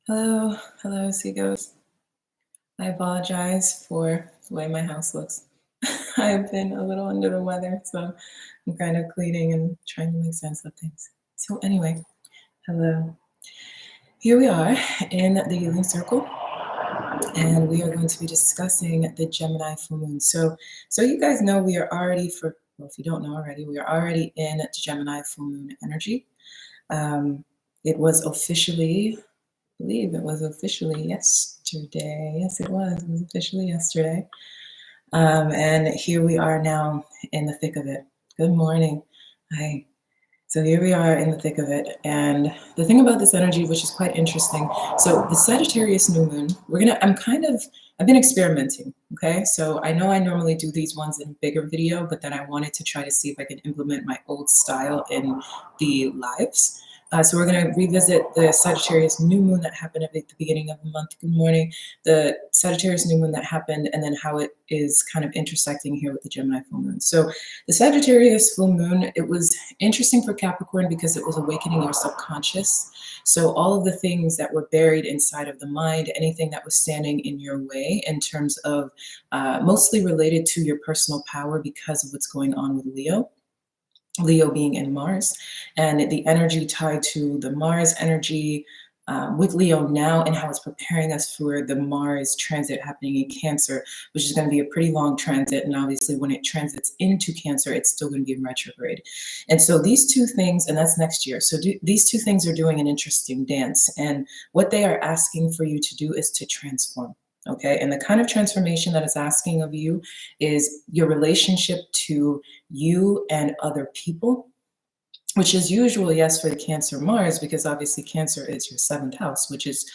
Hello, hello, seagulls. I apologize for the way my house looks. I've been a little under the weather, so I'm kind of cleaning and trying to make sense of things. So anyway, hello. Here we are in the healing circle, and we are going to be discussing the Gemini full moon. So you guys know we are already well, if you don't know already, we are already in Gemini full moon energy. It was officially, I believe it was officially yesterday. Yes, it was. It was officially yesterday. And here we are now in the thick of it. Good morning. Hi. So here we are in the thick of it. And the thing about this energy, which is quite interesting. So the Sagittarius new moon, I've been experimenting. Okay. So I know I normally do these ones in a bigger video, but then I wanted to try to see if I could implement my old style in the lives. So we're going to revisit the Sagittarius new moon that happened at the beginning of the month. Good morning. The Sagittarius new moon that happened, and then how it is kind of intersecting here with the Gemini full moon. So the Sagittarius full moon, it was interesting for Capricorn because it was awakening your subconscious. So all of the things that were buried inside of the mind, anything that was standing in your way in terms of mostly related to your personal power because of what's going on with Leo being in Mars, and the energy tied to the Mars energy with Leo now, and how it's preparing us for the Mars transit happening in Cancer, which is going to be a pretty long transit. And obviously when it transits into Cancer, it's still going to be in retrograde. And so these two things, and that's next year. So these two things are doing an interesting dance. And what they are asking for you to do is to transform. Okay. And the kind of transformation that it's asking of you is your relationship to you and other people, which is usual, yes, for the Cancer Mars, because obviously Cancer is your 7th house, which is,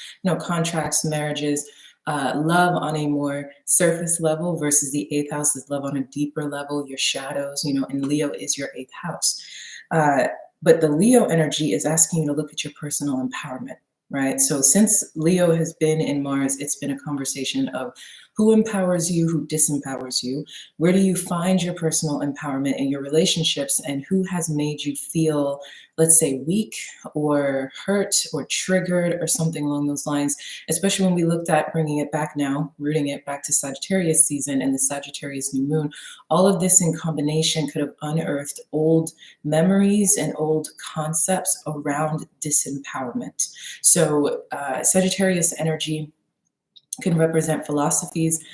contracts, marriages, love on a more surface level versus the 8th house is love on a deeper level, your shadows, and Leo is your 8th house. But the Leo energy is asking you to look at your personal empowerment. Right. So since Leo has been in Mars, it's been a conversation of who empowers you, who disempowers you, where do you find your personal empowerment in your relationships, and who has made you feel, let's say, weak or hurt or triggered or something along those lines, especially when we looked at bringing it back now, rooting it back to Sagittarius season and the Sagittarius new moon. All of this in combination could have unearthed old memories and old concepts around disempowerment. So Sagittarius energy can represent philosophies,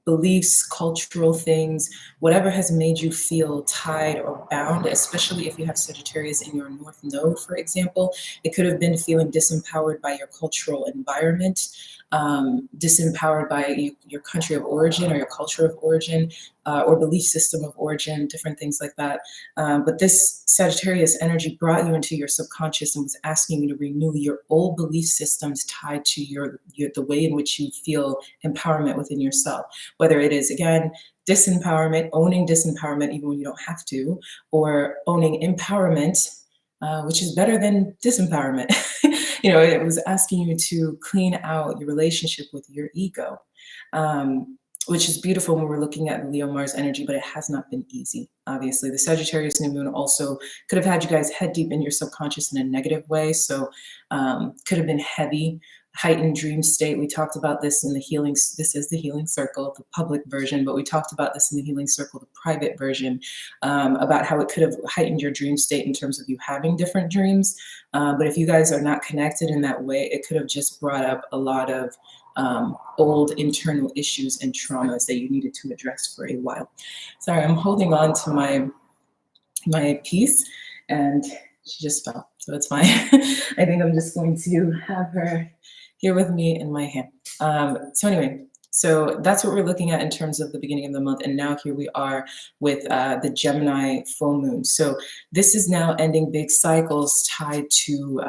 beliefs, cultural things, whatever has made you feel tied or bound, especially if you have Sagittarius in your North Node, for example. It could have been feeling disempowered by your cultural environment, disempowered by your country of origin or your culture of origin, or belief system of origin, different things like that. But this Sagittarius energy brought you into your subconscious and was asking you to renew your old belief systems tied to the way in which you feel empowerment within yourself. Whether it is, again, disempowerment, owning disempowerment even when you don't have to, or owning empowerment, which is better than disempowerment. It was asking you to clean out your relationship with your ego, which is beautiful when we're looking at Leo Mars energy, but it has not been easy. Obviously, the Sagittarius new moon also could have had you guys head deep in your subconscious in a negative way. So could have been heavy, heightened dream state. We talked about this in the healing. This is the healing circle, the public version, but we talked about this in the healing circle, the private version, about how it could have heightened your dream state in terms of you having different dreams. But if you guys are not connected in that way, it could have just brought up a lot of old internal issues and traumas that you needed to address for a while. Sorry, I'm holding on to my piece and she just fell, so it's fine. I think I'm just going to have her here with me in my hand. So anyway, so that's what we're looking at in terms of the beginning of the month. And now here we are with the Gemini full moon. So this is now ending big cycles tied to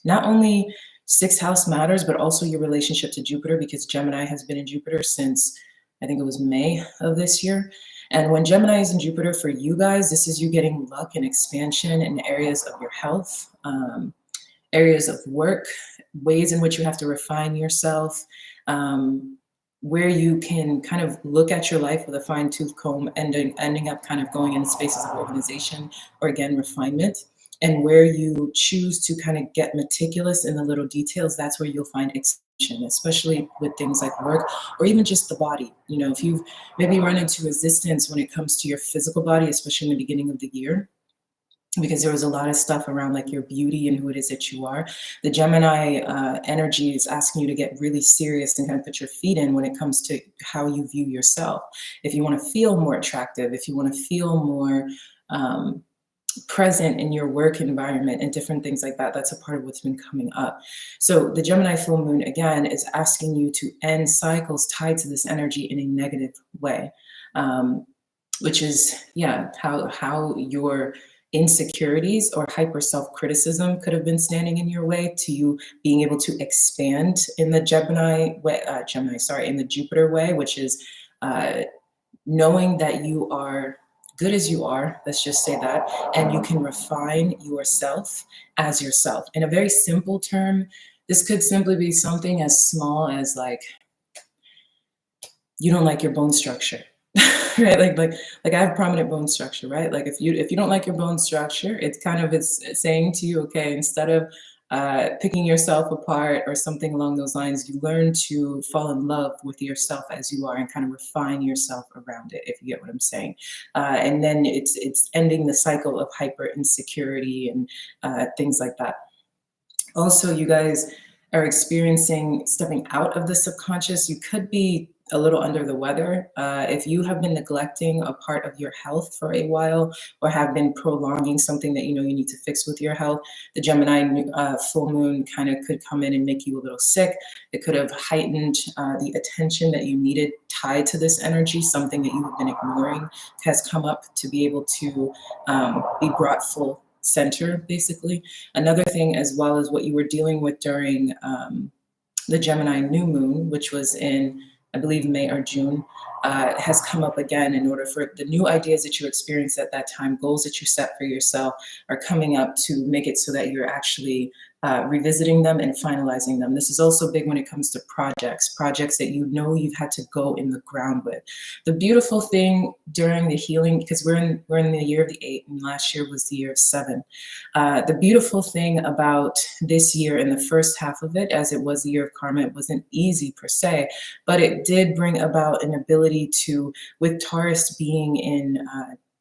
not only 6th house matters, but also your relationship to Jupiter, because Gemini has been in Jupiter since, I think it was May of this year. And when Gemini is in Jupiter for you guys, this is you getting luck and expansion in areas of your health, areas of work, ways in which you have to refine yourself, where you can kind of look at your life with a fine-tooth comb, ending up kind of going in spaces of organization or, again, refinement. And where you choose to kind of get meticulous in the little details, that's where you'll find expansion, especially with things like work or even just the body. You know, if you've maybe run into resistance when it comes to your physical body, especially in the beginning of the year, because there was a lot of stuff around like your beauty and who it is that you are. The Gemini energy is asking you to get really serious and kind of put your feet in when it comes to how you view yourself. If you want to feel more attractive, if you want to feel more present in your work environment and different things like that, that's a part of what's been coming up. So the Gemini full moon, again, is asking you to end cycles tied to this energy in a negative way, which is, yeah, how your insecurities or hyper self-criticism could have been standing in your way to you being able to expand in the Gemini way, in the Jupiter way, which is knowing that you are good as you are, let's just say that, and you can refine yourself as yourself. In a very simple term, this could simply be something as small as like, you don't like your bone structure. Right, like I have prominent bone structure, right? Like if you don't like your bone structure, it's kind of it's saying to you, okay, instead of picking yourself apart or something along those lines, you learn to fall in love with yourself as you are and kind of refine yourself around it, if you get what I'm saying. And then it's ending the cycle of hyper insecurity and things like that. Also, you guys are experiencing stepping out of the subconscious. You could be a little under the weather. If you have been neglecting a part of your health for a while or have been prolonging something that you know you need to fix with your health, the Gemini full moon kind of could come in and make you a little sick. It could have heightened the attention that you needed tied to this energy. Something that you have been ignoring has come up to be able to be brought full center, basically. Another thing, as well as what you were dealing with during the Gemini new moon, which was in, I believe, May or June, has come up again in order for the new ideas that you experienced at that time, goals that you set for yourself are coming up to make it so that you're actually revisiting them and finalizing them. This is also big when it comes to projects that you know you've had to go in the ground with. The beautiful thing during the healing, because we're in the year of the 8 and last year was the year of 7. The beautiful thing about this year and the first half of it, as it was the year of karma, it wasn't easy per se, but it did bring about an ability to, with Taurus being in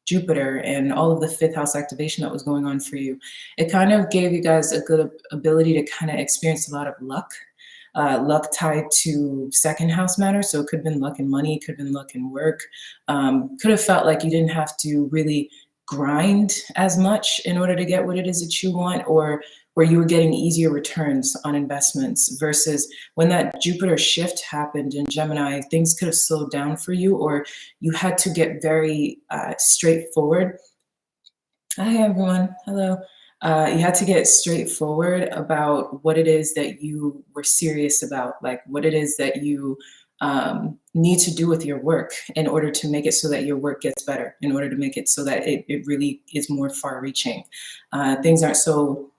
Jupiter and all of the 5th house activation that was going on for you, it kind of gave you guys a good ability to kind of experience a lot of luck. Luck tied to 2nd house matters. So it could have been luck in money, could have been luck in work. Could have felt like you didn't have to really grind as much in order to get what it is that you want, or where you were getting easier returns on investments, versus when that Jupiter shift happened in Gemini, things could have slowed down for you, or you had to get very straightforward. Hi, everyone. Hello. You had to get straightforward about what it is that you were serious about, like what it is that you need to do with your work in order to make it so that your work gets better, in order to make it so that it really is more far reaching. Things aren't so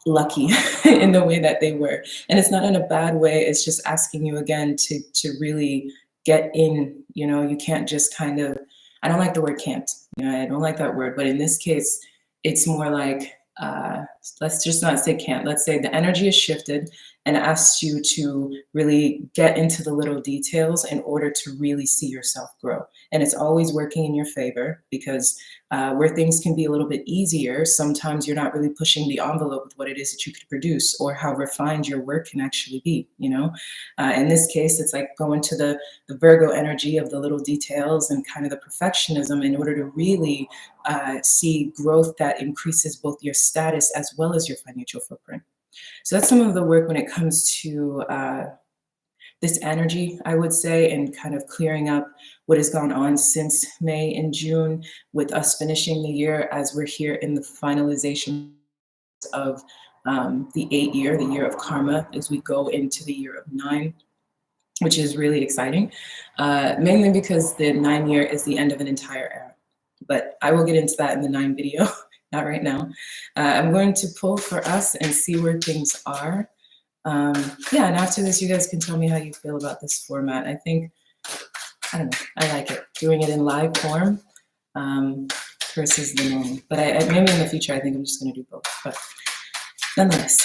lucky in the way that they were. And it's not in a bad way. It's just asking you again to really get in, you know, you can't just kind of, I don't like the word can't, you know, I don't like that word, but in this case, it's more like, let's just not say can't, let's say the energy is shifted and asks you to really get into the little details in order to really see yourself grow. And it's always working in your favor, because where things can be a little bit easier, sometimes you're not really pushing the envelope with what it is that you could produce or how refined your work can actually be, you know? In this case, it's like going to the Virgo energy of the little details and kind of the perfectionism in order to really see growth that increases both your status as well as your financial footprint. So that's some of the work when it comes to this energy, I would say, and kind of clearing up what has gone on since May and June, with us finishing the year as we're here in the finalization of the 8th year, the year of karma, as we go into the year of 9, which is really exciting, mainly because the 9 year is the end of an entire era. But I will get into that in the 9 video. Not right now. I'm going to pull for us and see where things are. Yeah, and after this, you guys can tell me how you feel about this format. I think, I don't know, I like it. Doing it in live form versus the moon. But I maybe in the future, I think I'm just going to do both. But nonetheless.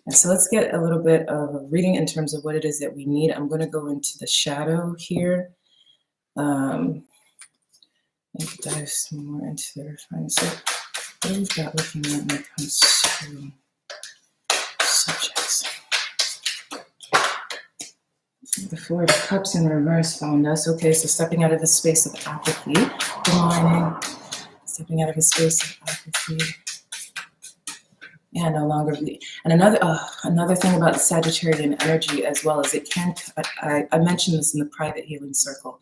And so let's get a little bit of a reading in terms of what it is that we need. I'm going to go into the shadow here. And dive some more into the refinement. So what have we got looking at when it comes to subjects? The Four of Cups in reverse found us. Okay, so stepping out of the space of apathy. Good morning. Stepping out of a space of apathy. Yeah, no longer be. And another thing about the Sagittarian energy as well is it can, I mentioned this in the private healing circle,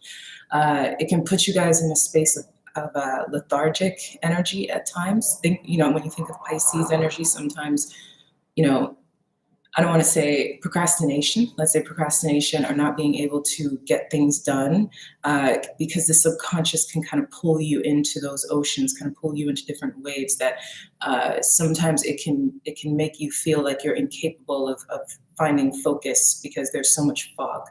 it can put you guys in a space of lethargic energy at times. Think, when you think of Pisces energy, sometimes, I don't want to say procrastination, let's say procrastination or not being able to get things done, because the subconscious can kind of pull you into those oceans, kind of pull you into different waves that sometimes it can make you feel like you're incapable of finding focus because there's so much fog.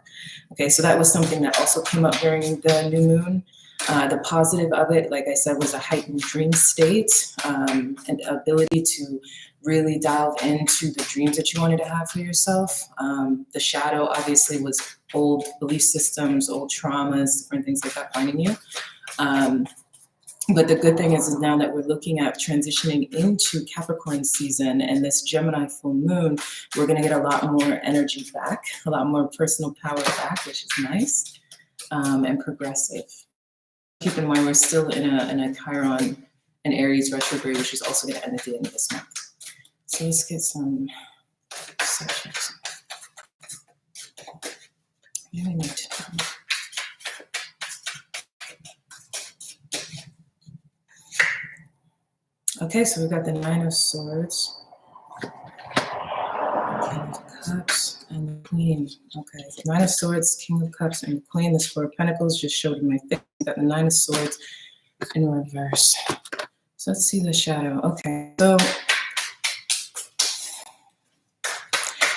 Okay, so that was something that also came up during the new moon. The positive of it, like I said, was a heightened dream state, and ability to really delve into the dreams that you wanted to have for yourself. The shadow obviously was old belief systems, old traumas, different things like that finding you. But the good thing is now that we're looking at transitioning into Capricorn season and this Gemini full moon, we're going to get a lot more energy back, a lot more personal power back, which is nice, and progressive. Keep in mind, we're still in a Chiron and Aries retrograde, which is also going to end at the end of this month. So let's get some subjects. What do we need to know? Okay, so we've got the Nine of Swords, King of Cups, and the Queen. Okay, Nine of Swords, King of Cups, and the Queen. This Four of Pentacles just showed in my face. We've got the Nine of Swords in reverse. So let's see the shadow. Okay, so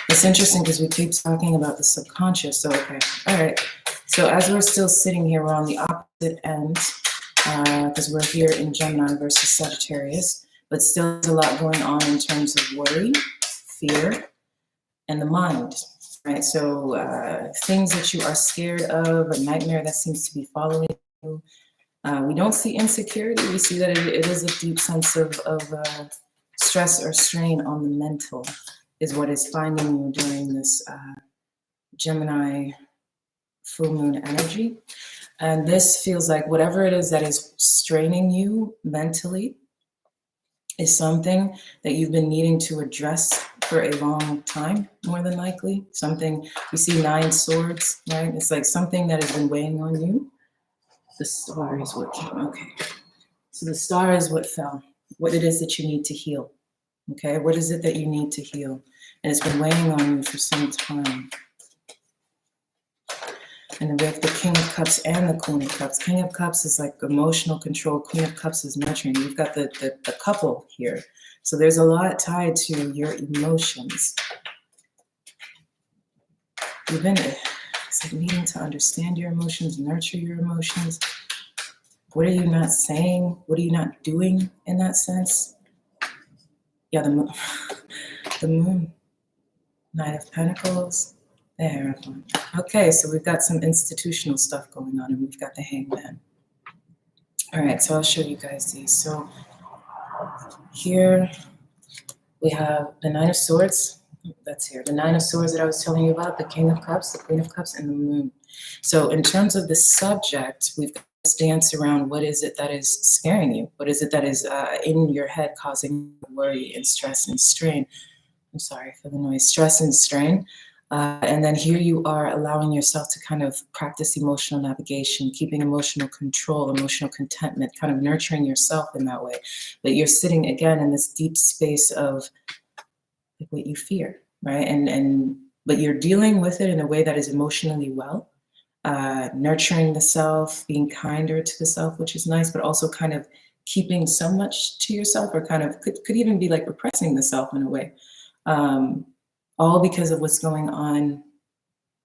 it's interesting because we keep talking about the subconscious. So, okay, all right. So as we're still sitting here, we're on the opposite end because we're here in Gemini versus Sagittarius, but still there's a lot going on in terms of worry, fear, and the mind, right? So things that you are scared of, a nightmare that seems to be following you. We don't see insecurity. We see that it is a deep sense of stress or strain on the mental is what is finding you during this Gemini full moon energy. And this feels like whatever it is that is straining you mentally is something that you've been needing to address for a long time, more than likely. Something, we see Nine Swords, right? It's like something that has been weighing on you. The Star is what came, okay. So the Star is what fell, what it is that you need to heal. Okay, what is it that you need to heal? And it's been weighing on you for some time. And then we have the King of Cups and the Queen of Cups. King of Cups is like emotional control. Queen of Cups is nurturing. You've got the couple here. So there's a lot tied to your emotions. You've been it's like needing to understand your emotions, nurture your emotions. What are you not saying? What are you not doing in that sense? Yeah, the moon. Knight of Pentacles. There. Okay, so we've got some institutional stuff going on, and we've got the Hangman. All right, so I'll show you guys these. So here we have the Nine of Swords. That's here. The Nine of Swords that I was telling you about, the King of Cups, the Queen of Cups, and the Moon. So in terms of the subject, we've got this dance around what is it that is scaring you? What is it that is in your head causing worry and stress and strain? I'm sorry for the noise, stress and strain. And then here you are allowing yourself to kind of practice emotional navigation, keeping emotional control, emotional contentment, kind of nurturing yourself in that way. But you're sitting again in this deep space of like what you fear, right? But you're dealing with it in a way that is emotionally well, nurturing the self, being kinder to the self, which is nice, but also kind of keeping so much to yourself, or kind of could even be like repressing the self in a way. All because of what's going on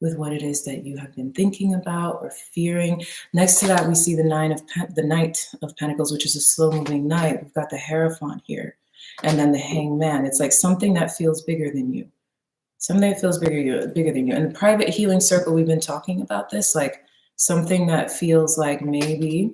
with what it is that you have been thinking about or fearing. Next to that, we see the Knight of Pentacles, which is a slow-moving knight. We've got the Hierophant here, and then the Hangman. It's like something that feels bigger than you. Something that feels bigger than you. In the private healing circle, we've been talking about this, like something that feels like maybe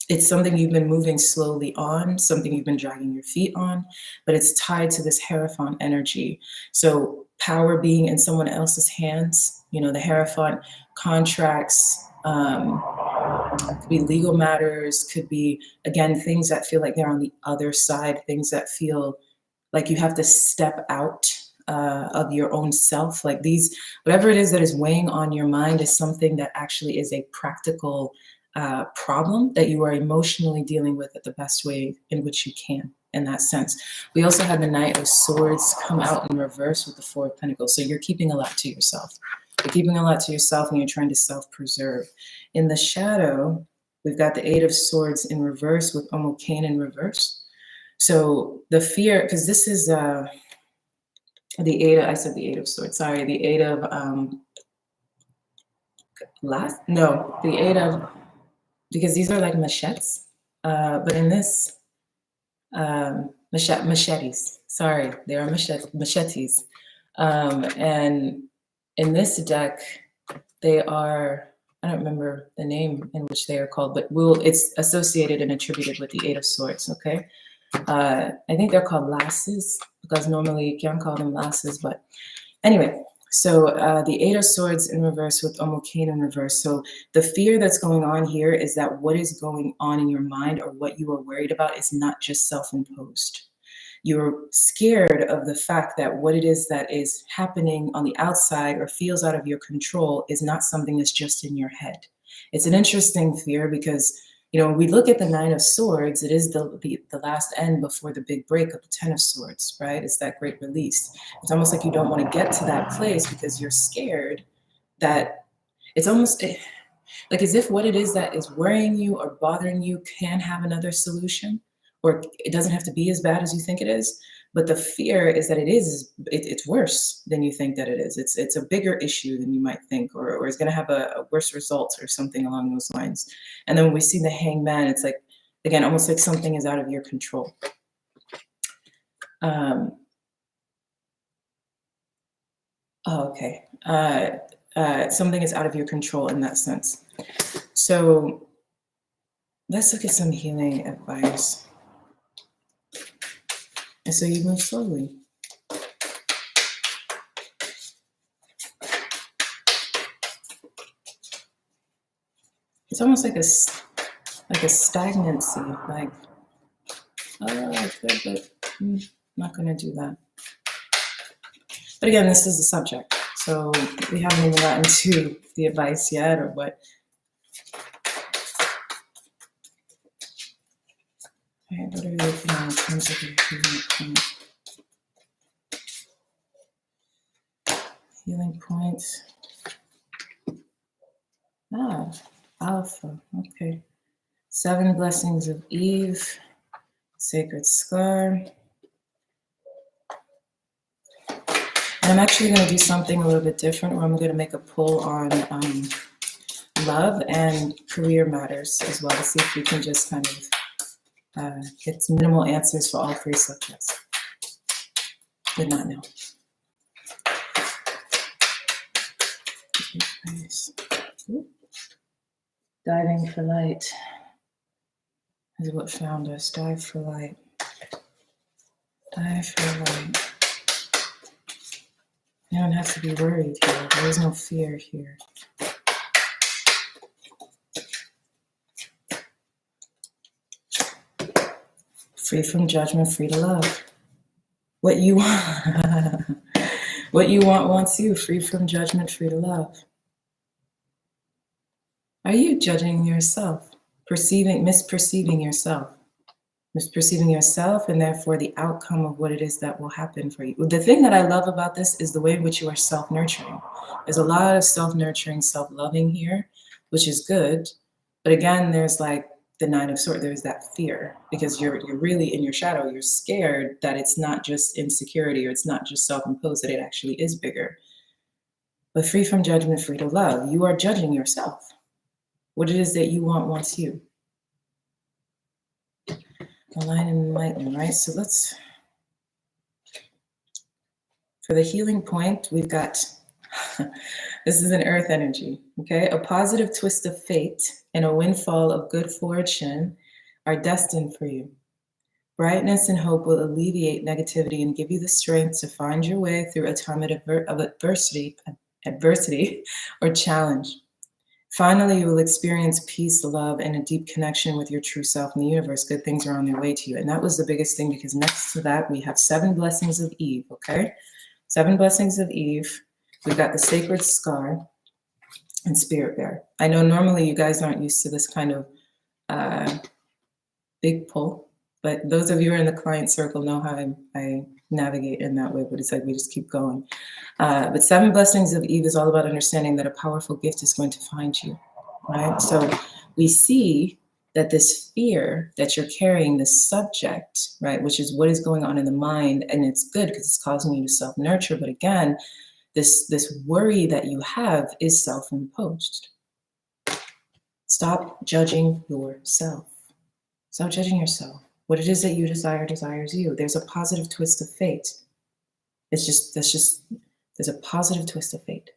it's something you've been moving slowly on, something you've been dragging your feet on, but it's tied to this Hierophant energy. So power being in someone else's hands, you know, the Hierophant contracts, could be legal matters, could be, again, things that feel like they're on the other side, things that feel like you have to step out of your own self. Like these, whatever it is that is weighing on your mind is something that actually is a practical problem that you are emotionally dealing with it the best way in which you can, in that sense. We also have the Knight of Swords come out in reverse with the Four of Pentacles. So you're keeping a lot to yourself. You're keeping a lot to yourself and you're trying to self-preserve. In the shadow, we've got the Eight of Swords in reverse with awaken in reverse. So the fear, because this is the Eight of, I said the Eight of Swords, sorry, the Eight of, the Eight of, because these are like machetes, but in this, machetes, sorry, they are machetes. And in this deck, they are, I don't remember the name in which they are called, but it's associated and attributed with the Eight of Swords, okay? I think they're called lasses, because normally you can't call them lasses, but anyway, so the Eight of Swords in reverse with awaken in reverse. So the fear that's going on here is that what is going on in your mind or what you are worried about is not just self-imposed. You're scared of the fact that what it is that is happening on the outside or feels out of your control is not something that's just in your head. It's an interesting fear because, you know, when we look at the Nine of Swords, it is the last end before the big break of the Ten of Swords, right? It's that great release. It's almost like you don't want to get to that place because you're scared that it's almost like as if what it is that is worrying you or bothering you can have another solution, or it doesn't have to be as bad as you think it is. But the fear is that it's worse than you think that it is. It's a bigger issue than you might think, or it's going to have a worse result or something along those lines. And then when we see the Hangman, it's like, again, almost like something is out of your control. Okay. Something is out of your control in that sense. So let's look at some healing advice. And so you move slowly. It's almost like a stagnancy, like, oh, I could, but I'm not going to do that. But again, this is the subject, so we haven't even gotten to the advice yet or what. All right, what are we looking at in terms of your healing points? Healing points. Alpha, okay. 7 blessings of Eve, sacred scar. And I'm actually going to do something a little bit different, where I'm going to make a poll on love and career matters as well, to see if we can just kind of get some minimal answers for all 3 subjects. Did not know. Diving for light is what found us. Dive for light. Dive for light. You don't have to be worried here. There is no fear here. Free from judgment, free to love. What you want, what you want wants you. Free from judgment, free to love. Are you judging yourself? Misperceiving yourself? Misperceiving yourself, and therefore the outcome of what it is that will happen for you. The thing that I love about this is the way in which you are self-nurturing. There's a lot of self-nurturing, self-loving here, which is good. But again, there's like the Nine of Swords, there's that fear, because you're really in your shadow. You're scared that it's not just insecurity or it's not just self-imposed, that it actually is bigger. but free from judgment, free to love. You are judging yourself. What it is that you want wants you. Align and enlighten, right? So let's, for the healing point, we've got, this is an earth energy, okay? A positive twist of fate and a windfall of good fortune are destined for you. Brightness and hope will alleviate negativity and give you the strength to find your way through a time of adversity or challenge. Finally, you will experience peace, love, and a deep connection with your true self in the universe. Good things are on their way to you. And that was the biggest thing, because next to that, we have 7 blessings of Eve, okay? 7 blessings of Eve. We've got the sacred scar and spirit bear. I know normally you guys aren't used to this kind of big pull, but those of you who are in the client circle know how I navigate in that way, but it's like we just keep going. But 7 blessings of Eve is all about understanding that a powerful gift is going to find you, right? So we see that this fear that you're carrying, this subject, right, which is what is going on in the mind, and it's good because it's causing you to self-nurture, but again, this worry that you have is self-imposed. Stop judging yourself. Stop judging yourself. What it is that you desire desires you. There's a positive twist of fate. There's a positive twist of fate.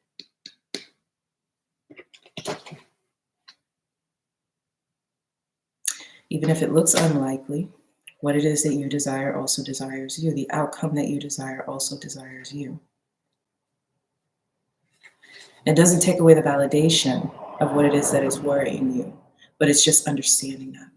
Even if it looks unlikely, what it is that you desire also desires you. The outcome that you desire also desires you. It doesn't take away the validation of what it is that is worrying you, but it's just understanding that.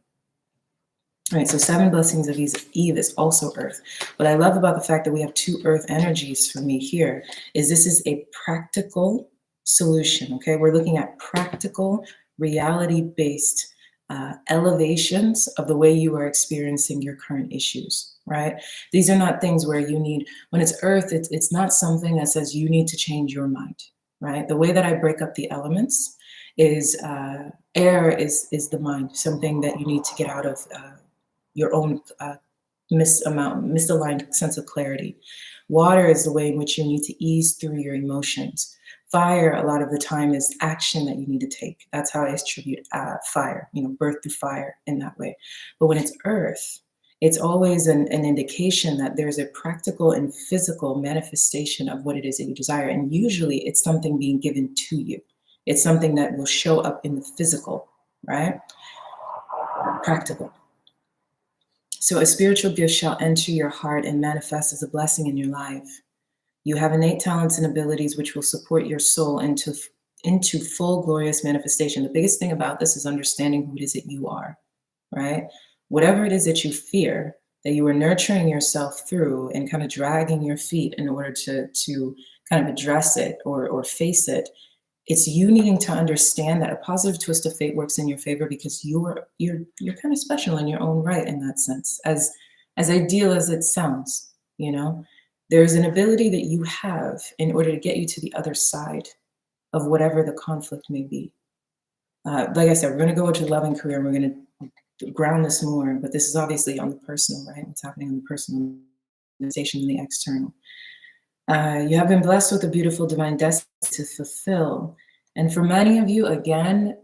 All right, so 7 blessings of Eve is also earth. What I love about the fact that we have 2 earth energies for me here is this is a practical solution, okay? We're looking at practical, reality-based elevations of the way you are experiencing your current issues, right? These are not things where you need, when it's earth, it's not something that says you need to change your mind, right? The way that I break up the elements is air is the mind, something that you need to get out of your own misaligned sense of clarity. Water is the way in which you need to ease through your emotions. Fire, a lot of the time, is action that you need to take. That's how I attribute fire, birth through fire in that way. But when it's earth, it's always an indication that there's a practical and physical manifestation of what it is that you desire. And usually it's something being given to you. It's something that will show up in the physical, right? Practical. So a spiritual gift shall enter your heart and manifest as a blessing in your life. You have innate talents and abilities which will support your soul into full glorious manifestation. The biggest thing about this is understanding who it is that you are, right? Whatever it is that you fear, that you are nurturing yourself through and kind of dragging your feet in order to kind of address it or face it, it's you needing to understand that a positive twist of fate works in your favor because you're kind of special in your own right in that sense. As ideal as it sounds, there's an ability that you have in order to get you to the other side of whatever the conflict may be. Like I said, we're going to go into love and career, and we're going to ground this more, but this is obviously on the personal, right? What's happening on the personal manifestation and the external. You have been blessed with a beautiful divine destiny to fulfill. And for many of you, again,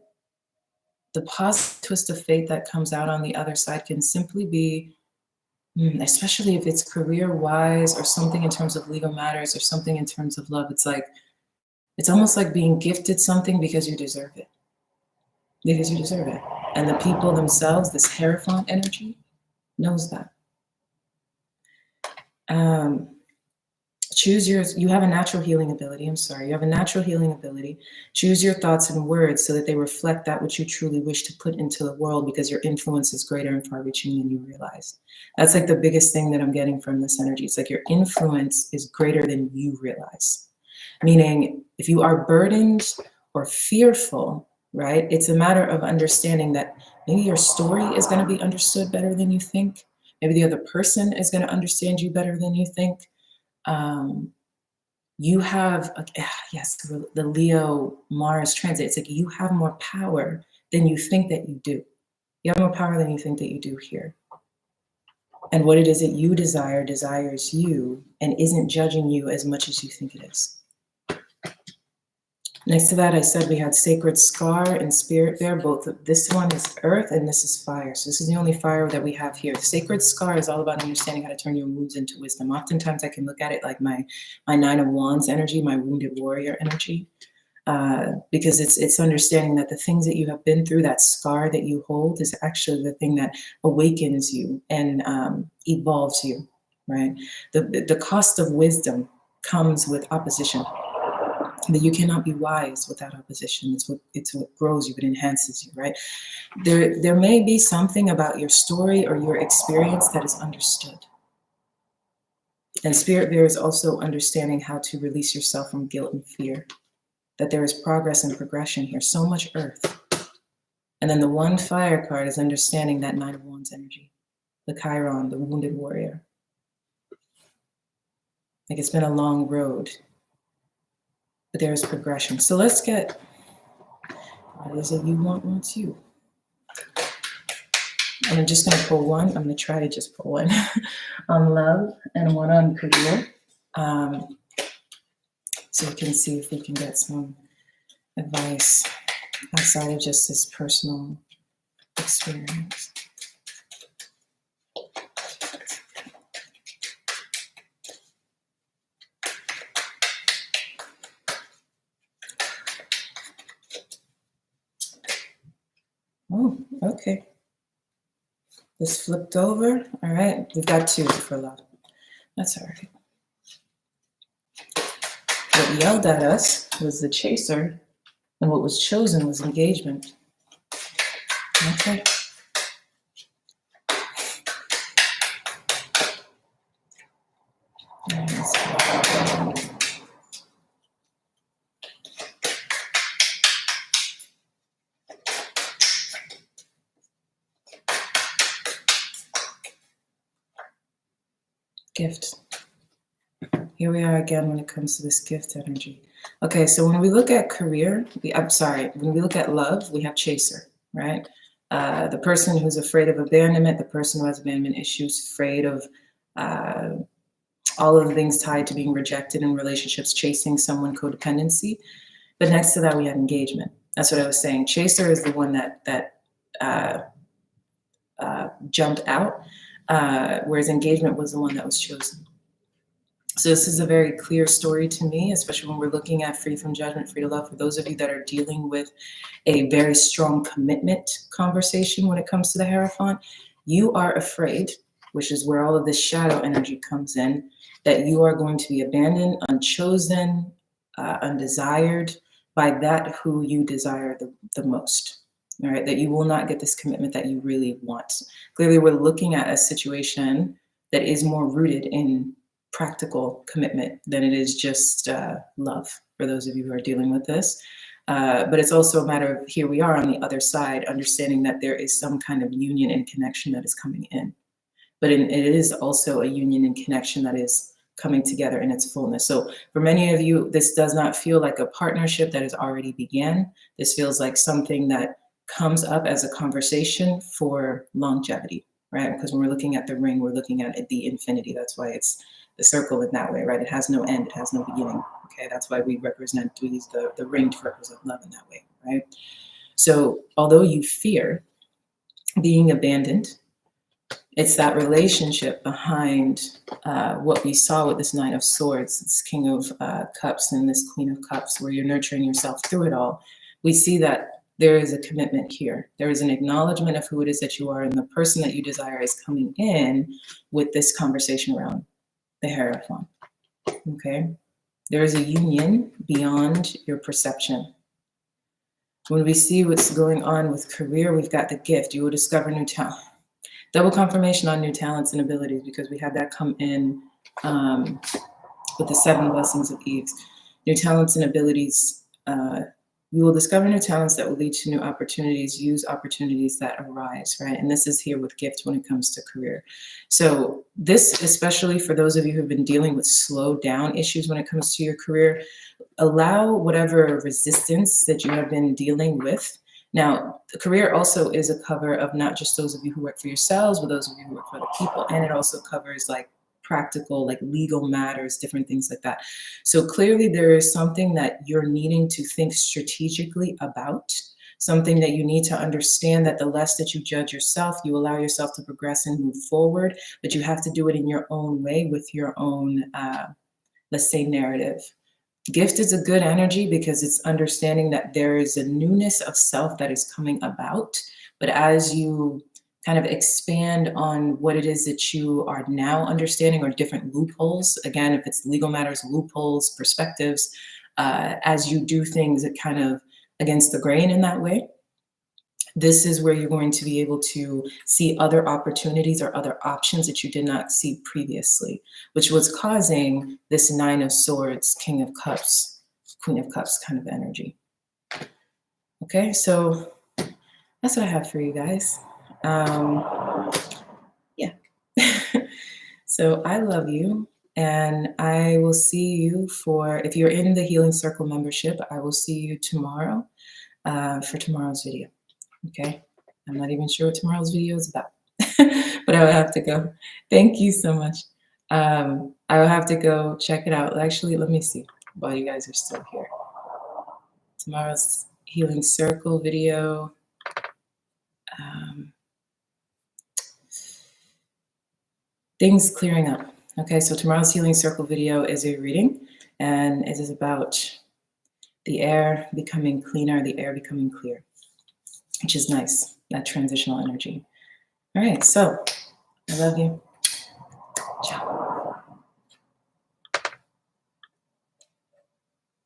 the positive twist of fate that comes out on the other side can simply be, especially if it's career-wise or something in terms of legal matters or something in terms of love, it's almost like being gifted something because you deserve it. Because you deserve it. And the people themselves, this Hierophant energy, knows that. You have a natural healing ability. You have a natural healing ability. Choose your thoughts and words so that they reflect that which you truly wish to put into the world, because your influence is greater and far reaching than you realize. That's like the biggest thing that I'm getting from this energy. It's like your influence is greater than you realize. Meaning, if you are burdened or fearful, right, it's a matter of understanding that maybe your story is going to be understood better than you think. Maybe the other person is going to understand you better than you think. You have, the Leo Mars transit. It's like you have more power than you think that you do. You have more power than you think that you do here. And what it is that you desires you and isn't judging you as much as you think it is. Next to that, I said we had sacred scar and spirit bear. Both of this one is earth and this is fire. So this is the only fire that we have here. Sacred scar is all about understanding how to turn your wounds into wisdom. Oftentimes I can look at it like my Nine of Wands energy, my wounded warrior energy. Because it's understanding that the things that you have been through, that scar that you hold, is actually the thing that awakens you and evolves you, right? The cost of wisdom comes with opposition. That you cannot be wise without opposition. It's what grows you, it enhances you, right? There may be something about your story or your experience that is understood. And spirit bear is also understanding how to release yourself from guilt and fear. That there is progress and progression here, so much earth. And then the one fire card is understanding that Nine of Wands energy, the Chiron, the wounded warrior. Like it's been a long road, but there is progression. So let's get, what is it you wants you? I'm just gonna pull one. I'm gonna try to just pull one on love and one on career. So we can see if we can get some advice outside of just this personal experience. Oh, okay. This flipped over. All right, we've got two for love. That's all right. What yelled at us was the chaser, and what was chosen was engagement. Okay. Gift. Here we are again when it comes to this gift energy. Okay, so when we look at career, when we look at love, we have chaser, right? The person who's afraid of abandonment, the person who has abandonment issues, afraid of all of the things tied to being rejected in relationships, chasing someone, codependency. But next to that, we have engagement. That's what I was saying. Chaser is the one that jumped out, whereas engagement was the one that was chosen. So this is a very clear story to me, especially when we're looking at free from judgment, free to love. For those of you that are dealing with a very strong commitment conversation when it comes to the Hierophant, you are afraid, which is where all of this shadow energy comes in, that you are going to be abandoned, unchosen, undesired by that who you desire the most. All right, that you will not get this commitment that you really want. Clearly, we're looking at a situation that is more rooted in practical commitment than it is just love, for those of you who are dealing with this. But it's also a matter of, here we are on the other side, understanding that there is some kind of union and connection that is coming in. But it is also a union and connection that is coming together in its fullness. So for many of you, this does not feel like a partnership that has already began. This feels like something that comes up as a conversation for longevity, right? Because when we're looking at the ring, we're looking at the infinity. That's why it's the circle in that way, right? It has no end, it has no beginning. Okay, that's why we use the ring to represent love in that way, right? So although you fear being abandoned, it's that relationship behind what we saw with this Nine of Swords, this King of Cups and this Queen of Cups, where you're nurturing yourself through it all. We see that there is a commitment here. There is an acknowledgement of who it is that you are, and the person that you desire is coming in with this conversation around the Hierophant. Okay? There is a union beyond your perception. When we see what's going on with career, we've got the gift. You will discover new talent. Double confirmation on new talents and abilities, because we had that come in with the 7 blessings of Eve. New talents and abilities. You will discover new talents that will lead to new opportunities. Use opportunities that arise, right? And this is here with gift when it comes to career. So this, especially for those of you who've been dealing with slow down issues when it comes to your career, allow whatever resistance that you have been dealing with. Now, the career also is a cover of not just those of you who work for yourselves, but those of you who work for other people. And it also covers like practical, like legal matters, different things like that. So clearly there is something that you're needing to think strategically about, something that you need to understand, that the less that you judge yourself, you allow yourself to progress and move forward, but you have to do it in your own way with your own, let's say, narrative. Gift is a good energy because it's understanding that there is a newness of self that is coming about. But as you kind of expand on what it is that you are now understanding, or different loopholes, again, if it's legal matters, loopholes, perspectives, as you do things that kind of against the grain in that way, this is where you're going to be able to see other opportunities or other options that you did not see previously, which was causing this Nine of Swords, King of Cups, Queen of Cups kind of energy. Okay, so that's what I have for you guys. Yeah. So I love you, and I will see you for, if you're in the Healing Circle membership, I will see you tomorrow for tomorrow's video. Okay, I'm not even sure what tomorrow's video is about, but I will have to go. Thank you so much. I will have to go check it out. Actually, let me see while you guys are still here. Tomorrow's Healing Circle video. Things clearing up. Okay, so tomorrow's Healing Circle video is a reading, and it is about the air becoming cleaner, the air becoming clear, which is nice, that transitional energy. All right, so I love you.